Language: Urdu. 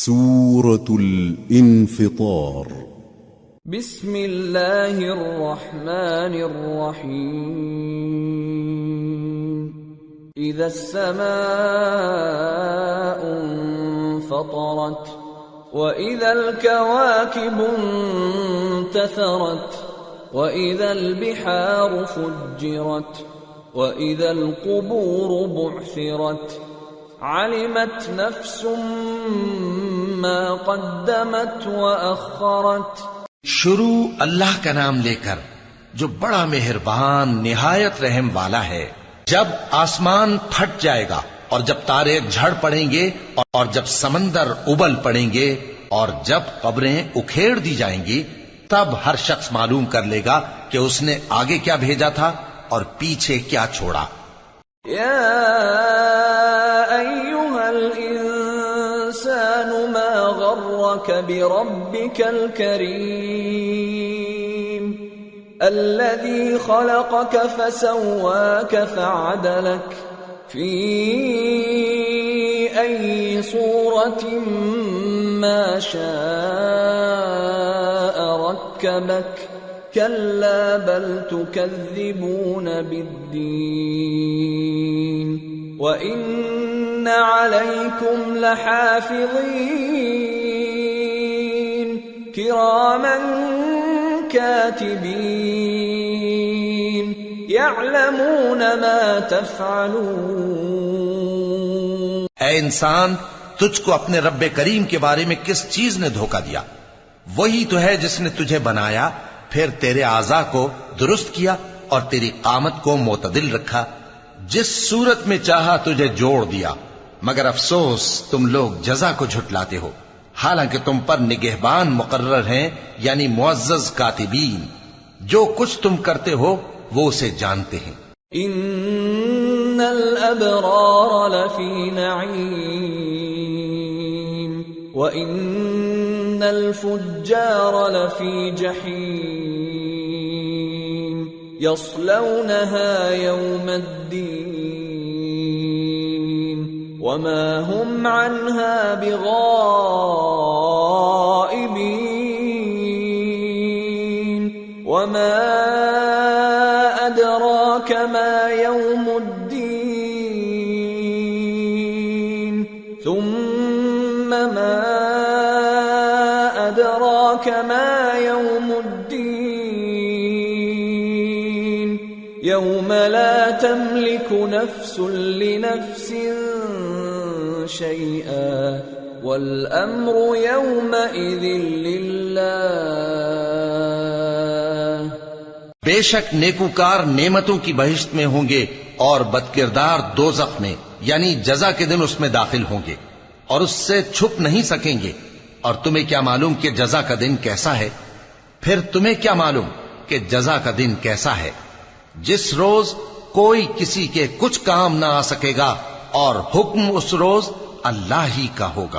سورة الانفطار. بسم الله الرحمن الرحيم. إذا السماء انفطرت وإذا الكواكب انتثرت وإذا البحار فجرت وإذا القبور بعثرت علمت نفس ما قدمت وأخرت. شروع اللہ کا نام لے کر جو بڑا مہربان نہایت رحم والا ہے. جب آسمان پھٹ جائے گا اور جب تارے جھڑ پڑیں گے اور جب سمندر ابل پڑیں گے اور جب قبریں اکھیڑ دی جائیں گی تب ہر شخص معلوم کر لے گا کہ اس نے آگے کیا بھیجا تھا اور پیچھے کیا چھوڑا. یا ایھا الانسان ما غرک بربک الکریم الذی خلقک فسواک فعدلک فی ای صورت ما شاء رکبک كلا بل تكذبون بالدين وإن عليكم لحافظين كراما كاتبين يعلمون ما تفعلون. اے انسان، تجھ کو اپنے رب کریم کے بارے میں کس چیز نے دھوکہ دیا؟ وہی تو ہے جس نے تجھے بنایا، پھر تیرے اعضاء کو درست کیا اور تیری قامت کو معتدل رکھا. جس صورت میں چاہا تجھے جوڑ دیا، مگر افسوس تم لوگ جزا کو جھٹلاتے ہو، حالانکہ تم پر نگہبان مقرر ہیں، یعنی معزز کاتبین. جو کچھ تم کرتے ہو وہ اسے جانتے ہیں. ان الابرار لفی نعیم وان الفجار لفی جحیم یصلونها یوم الدین وما هم عنها بغائبین وما ادراک ما یوم الدین ثم ما أدراك ما يوم الدين يوم لا تملك نفس لنفس شيئا والأمر يومئذ لله. بے شک نیکوکار نعمتوں کی بہشت میں ہوں گے اور بدکردار دوزخ میں، یعنی جزا کے دن اس میں داخل ہوں گے اور اس سے چھپ نہیں سکیں گے. اور تمہیں کیا معلوم کہ جزا کا دن کیسا ہے؟ پھر تمہیں کیا معلوم کہ جزا کا دن کیسا ہے؟ جس روز کوئی کسی کے کچھ کام نہ آ سکے گا اور حکم اس روز اللہ ہی کا ہوگا.